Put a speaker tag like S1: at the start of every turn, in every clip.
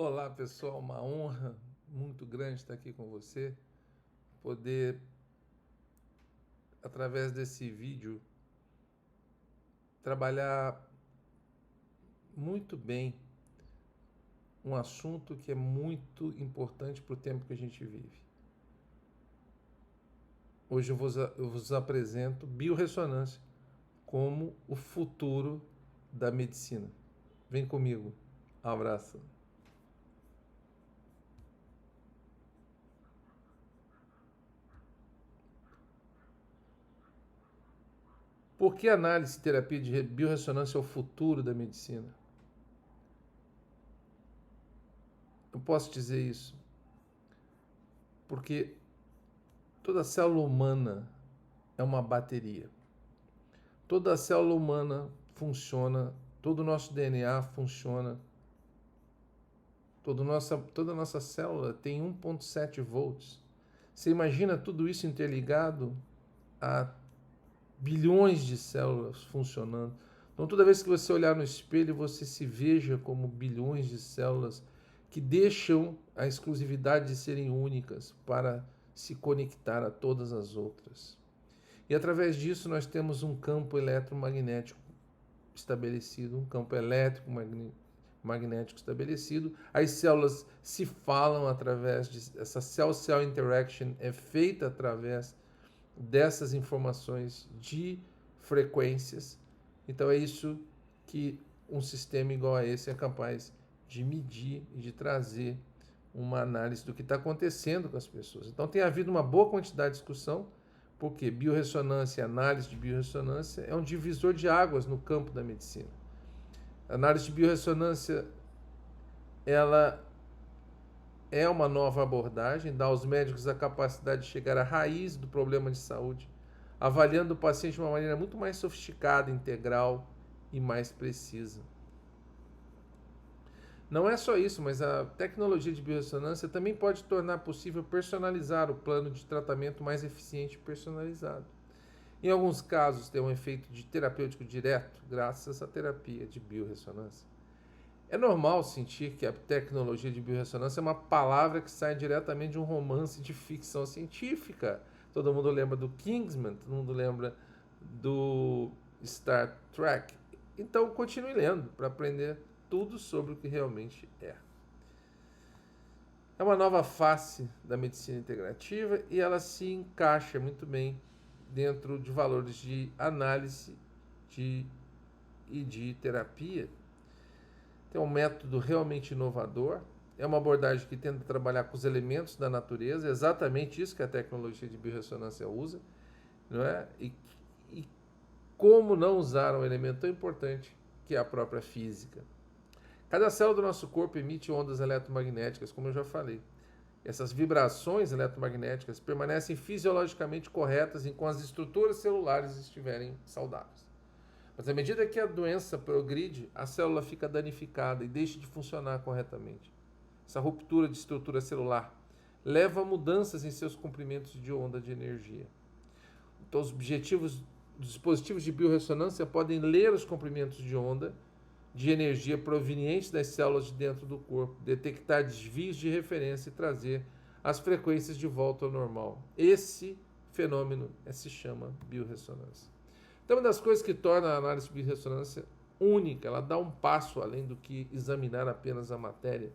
S1: Olá pessoal, uma honra muito grande estar aqui com você, poder, através desse vídeo, trabalhar muito bem um assunto que é muito importante para o tempo que a gente vive. Hoje eu vos apresento biorressonância como o futuro da medicina. Vem comigo. Um abraço. Por que análise e terapia de biorressonância é o futuro da medicina? Eu posso dizer isso porque toda célula humana é uma bateria. Toda célula humana funciona, todo o nosso DNA funciona, toda a nossa célula tem 1,7 volts. Você imagina tudo isso interligado a bilhões de células funcionando. Então, toda vez que você olhar no espelho, você se veja como bilhões de células que deixam a exclusividade de serem únicas para se conectar a todas as outras. E através disso nós temos um campo eletromagnético estabelecido, um campo elétrico magnético estabelecido. As células se falam através de essa cell-cell interaction é feita através dessas informações de frequências. Então é isso que um sistema igual a esse é capaz de medir e de trazer uma análise do que está acontecendo com as pessoas. Então tem havido uma boa quantidade de discussão, porque biorressonância e análise de biorressonância é um divisor de águas no campo da medicina. A análise de biorressonância ela é uma nova abordagem, dá aos médicos a capacidade de chegar à raiz do problema de saúde, avaliando o paciente de uma maneira muito mais sofisticada, integral e mais precisa. Não é só isso, mas a tecnologia de biorressonância também pode tornar possível personalizar o plano de tratamento mais eficiente e personalizado. Em alguns casos, tem um efeito de terapêutico direto, graças à terapia de biorressonância. É normal sentir que a tecnologia de biorressonância é uma palavra que sai diretamente de um romance de ficção científica. Todo mundo lembra do Kingsman, todo mundo lembra do Star Trek. Então, continue lendo para aprender tudo sobre o que realmente é. É uma nova face da medicina integrativa e ela se encaixa muito bem dentro de valores de análise e de terapia. Tem um método realmente inovador, é uma abordagem que tenta trabalhar com os elementos da natureza, é exatamente isso que a tecnologia de biorressonância usa, não é? E como não usar um elemento tão importante que é a própria física. Cada célula do nosso corpo emite ondas eletromagnéticas, como eu já falei. Essas vibrações eletromagnéticas permanecem fisiologicamente corretas enquanto as estruturas celulares estiverem saudáveis. Mas à medida que a doença progride, a célula fica danificada e deixa de funcionar corretamente. Essa ruptura de estrutura celular leva a mudanças em seus comprimentos de onda de energia. Então, os dispositivos de biorressonância podem ler os comprimentos de onda de energia provenientes das células de dentro do corpo, detectar desvios de referência e trazer as frequências de volta ao normal. Esse fenômeno se chama biorressonância. Então, uma das coisas que torna a análise de biorressonância única, ela dá um passo além do que examinar apenas a matéria,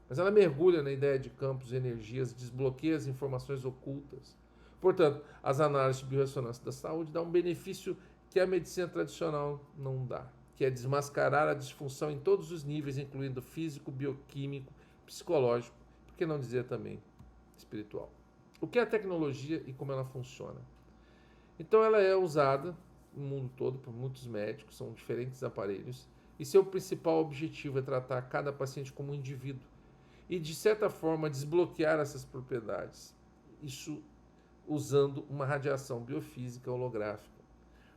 S1: mas ela mergulha na ideia de campos e energias, desbloqueia as informações ocultas. Portanto, as análises de biorressonância da saúde dão um benefício que a medicina tradicional não dá, que é desmascarar a disfunção em todos os níveis, incluindo físico, bioquímico, psicológico, por que não dizer também espiritual. O que é a tecnologia e como ela funciona? Então, ela é usada no mundo todo por muitos médicos, são diferentes aparelhos, e seu principal objetivo é tratar cada paciente como um indivíduo e, de certa forma, desbloquear essas propriedades. Isso usando uma radiação biofísica holográfica.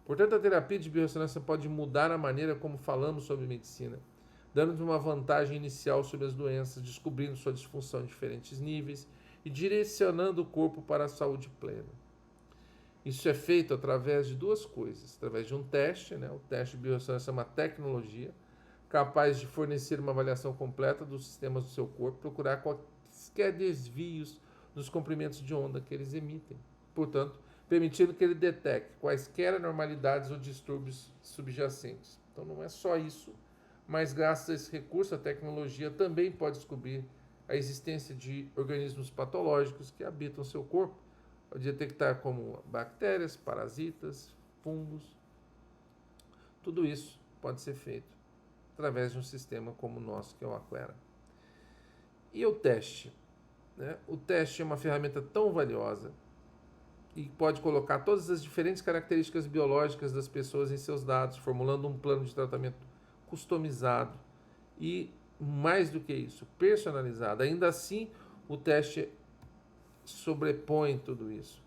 S1: Portanto, a terapia de biorressonância pode mudar a maneira como falamos sobre medicina, dando-nos uma vantagem inicial sobre as doenças, descobrindo sua disfunção em diferentes níveis e direcionando o corpo para a saúde plena. Isso é feito através de duas coisas, através de um teste, o teste de biorressonância é uma tecnologia capaz de fornecer uma avaliação completa dos sistemas do seu corpo, procurar quaisquer desvios nos comprimentos de onda que eles emitem. Portanto, permitindo que ele detecte quaisquer anormalidades ou distúrbios subjacentes. Então, não é só isso, mas graças a esse recurso, a tecnologia também pode descobrir a existência de organismos patológicos que habitam seu corpo, pode detectar como bactérias, parasitas, fungos. Tudo isso pode ser feito através de um sistema como o nosso, que é o Aquera. E o teste? Né? O teste é uma ferramenta tão valiosa e pode colocar todas as diferentes características biológicas das pessoas em seus dados, formulando um plano de tratamento customizado e, mais do que isso, personalizado. Ainda assim, o teste sobrepõe tudo isso.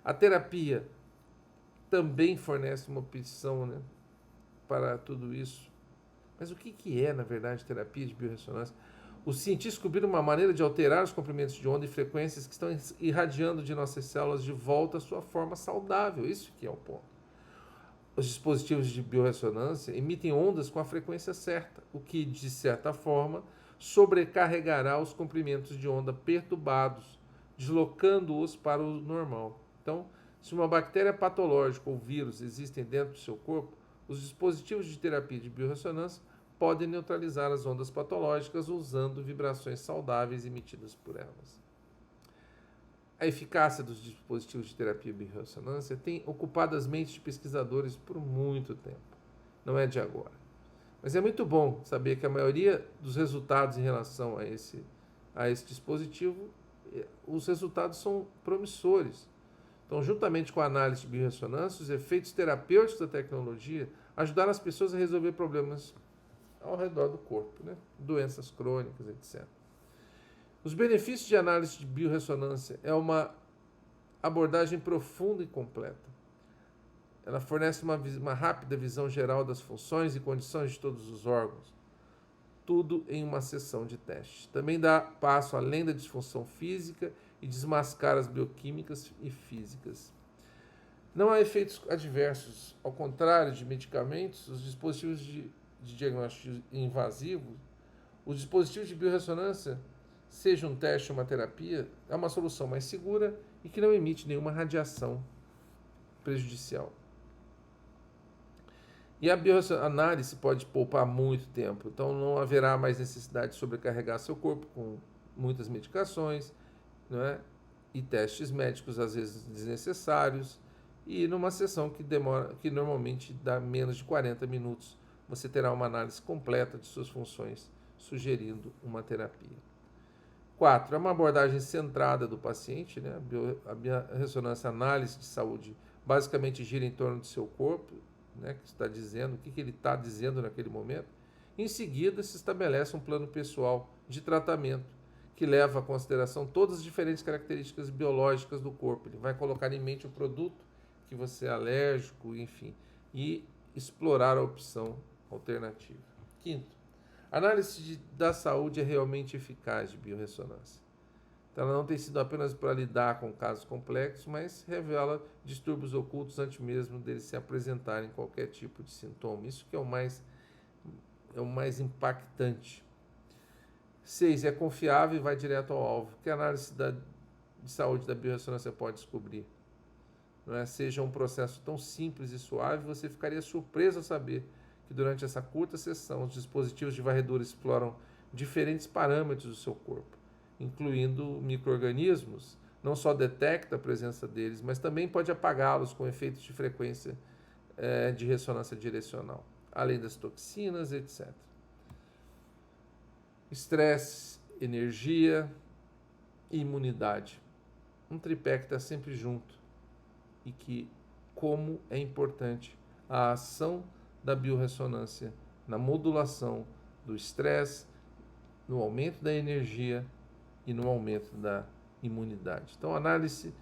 S1: A terapia também fornece uma opção, né, para tudo isso. Mas o que é, na verdade, terapia de biorressonância? Os cientistas descobriram uma maneira de alterar os comprimentos de onda e frequências que estão irradiando de nossas células de volta à sua forma saudável. Isso que é o ponto. Os dispositivos de biorressonância emitem ondas com a frequência certa, o que, de certa forma, sobrecarregará os comprimentos de onda perturbados, deslocando-os para o normal. Então, se uma bactéria patológica ou vírus existem dentro do seu corpo, os dispositivos de terapia de biorressonância podem neutralizar as ondas patológicas usando vibrações saudáveis emitidas por elas. A eficácia dos dispositivos de terapia de biorressonância tem ocupado as mentes de pesquisadores por muito tempo. Não é de agora. Mas é muito bom saber que a maioria dos resultados em relação a esse dispositivo, os resultados são promissores. Então, juntamente com a análise de biorressonância, os efeitos terapêuticos da tecnologia ajudaram as pessoas a resolver problemas ao redor do corpo, né? Doenças crônicas, etc. Os benefícios de análise de biorressonância é uma abordagem profunda e completa. Ela fornece uma rápida visão geral das funções e condições de todos os órgãos, tudo em uma sessão de teste. Também dá passo além da disfunção física e desmascara as bioquímicas e físicas. Não há efeitos adversos, ao contrário de medicamentos, os dispositivos de diagnóstico invasivo, os dispositivos de biorressonância, seja um teste ou uma terapia, é uma solução mais segura e que não emite nenhuma radiação prejudicial. E a bioanálise pode poupar muito tempo, então não haverá mais necessidade de sobrecarregar seu corpo com muitas medicações, não é? E testes médicos às vezes desnecessários, e numa sessão que normalmente dá menos de 40 minutos, você terá uma análise completa de suas funções, sugerindo uma terapia. 4. É uma abordagem centrada do paciente, né? A biorressonância análise de saúde basicamente gira em torno do seu corpo, né? Que está dizendo, o que ele está dizendo naquele momento. Em seguida, se estabelece um plano pessoal de tratamento que leva à consideração todas as diferentes características biológicas do corpo. Ele vai colocar em mente o produto que você é alérgico, enfim, e explorar a opção alternativa. 5. A análise da saúde é realmente eficaz de biorressonância. Então, ela não tem sido apenas para lidar com casos complexos, mas revela distúrbios ocultos antes mesmo deles se apresentarem qualquer tipo de sintoma. Isso que é o mais impactante. 6. É confiável e vai direto ao alvo. Que a análise de saúde da biorressonância pode descobrir? Não é? Seja um processo tão simples e suave, você ficaria surpreso a saber que durante essa curta sessão os dispositivos de varredura exploram diferentes parâmetros do seu corpo, incluindo micro-organismos, não só detecta a presença deles, mas também pode apagá-los com efeitos de frequência de ressonância direcional, além das toxinas, etc. Estresse, energia e imunidade. Um tripé que está sempre junto e que, como é importante a ação da biorressonância na modulação do estresse, no aumento da energia e no aumento da imunidade. Então, a análise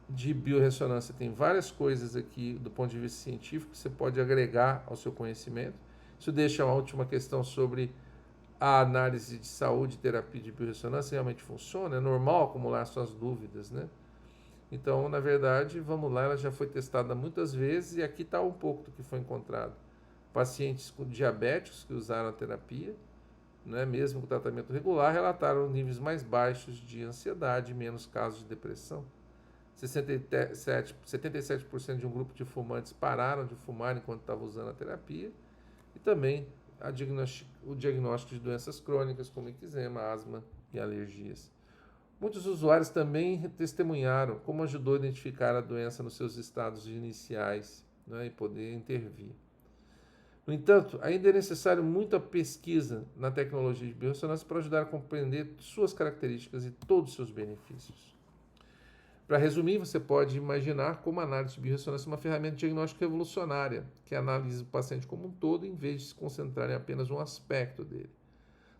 S1: de biorressonância tem várias coisas aqui do ponto de vista científico que você pode agregar ao seu conhecimento. Isso deixa uma última questão sobre a análise de saúde e terapia de biorressonância realmente funciona? É normal acumular suas dúvidas, né? Então, na verdade, vamos lá, ela já foi testada muitas vezes e aqui está um pouco do que foi encontrado. Pacientes com diabéticos que usaram a terapia, né, mesmo com tratamento regular, relataram níveis mais baixos de ansiedade e menos casos de depressão. 77% de um grupo de fumantes pararam de fumar enquanto estavam usando a terapia. E também o diagnóstico de doenças crônicas como eczema, asma e alergias. Muitos usuários também testemunharam como ajudou a identificar a doença nos seus estados iniciais, né, e poder intervir. No entanto, ainda é necessário muita pesquisa na tecnologia de biorressonância para ajudar a compreender suas características e todos os seus benefícios. Para resumir, você pode imaginar como a análise de biorressonância é uma ferramenta diagnóstica revolucionária, que analisa o paciente como um todo, em vez de se concentrar em apenas um aspecto dele.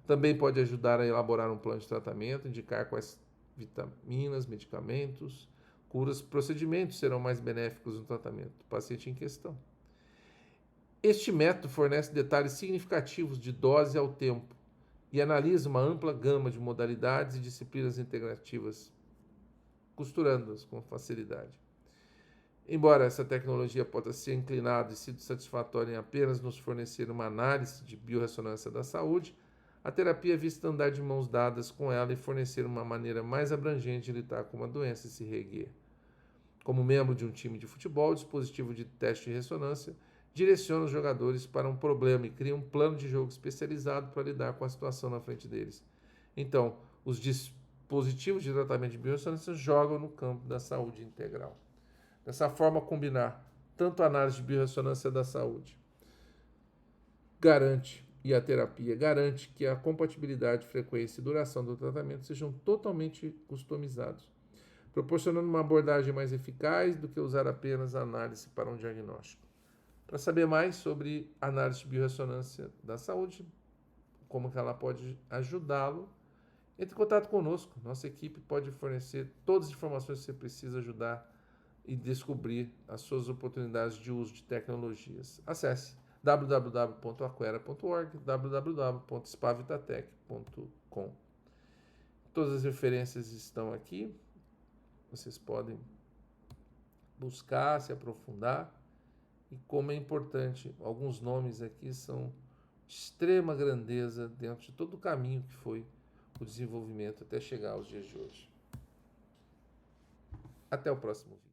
S1: Também pode ajudar a elaborar um plano de tratamento, indicar quais vitaminas, medicamentos, curas, procedimentos serão mais benéficos no tratamento do paciente em questão. Este método fornece detalhes significativos de dose ao tempo e analisa uma ampla gama de modalidades e disciplinas integrativas, costurando-as com facilidade. Embora essa tecnologia possa ser inclinada e sido satisfatória em apenas nos fornecer uma análise de biorressonância da saúde, a terapia é vista andar de mãos dadas com ela e fornecer uma maneira mais abrangente de lidar com uma doença e se reerguer. Como membro de um time de futebol, o dispositivo de teste de ressonância direciona os jogadores para um problema e cria um plano de jogo especializado para lidar com a situação na frente deles. Então, os dispositivos de tratamento de biorressonância jogam no campo da saúde integral. Dessa forma, combinar tanto a análise de biorressonância da saúde e a terapia garante que a compatibilidade, frequência e duração do tratamento sejam totalmente customizados, proporcionando uma abordagem mais eficaz do que usar apenas a análise para um diagnóstico. Para saber mais sobre análise de biorressonância da saúde, como que ela pode ajudá-lo, entre em contato conosco. Nossa equipe pode fornecer todas as informações que você precisa ajudar e descobrir as suas oportunidades de uso de tecnologias. Acesse www.aquera.org, www.spavitatec.com. Todas as referências estão aqui. Vocês podem buscar, se aprofundar. E como é importante, alguns nomes aqui são de extrema grandeza dentro de todo o caminho que foi o desenvolvimento até chegar aos dias de hoje. Até o próximo vídeo.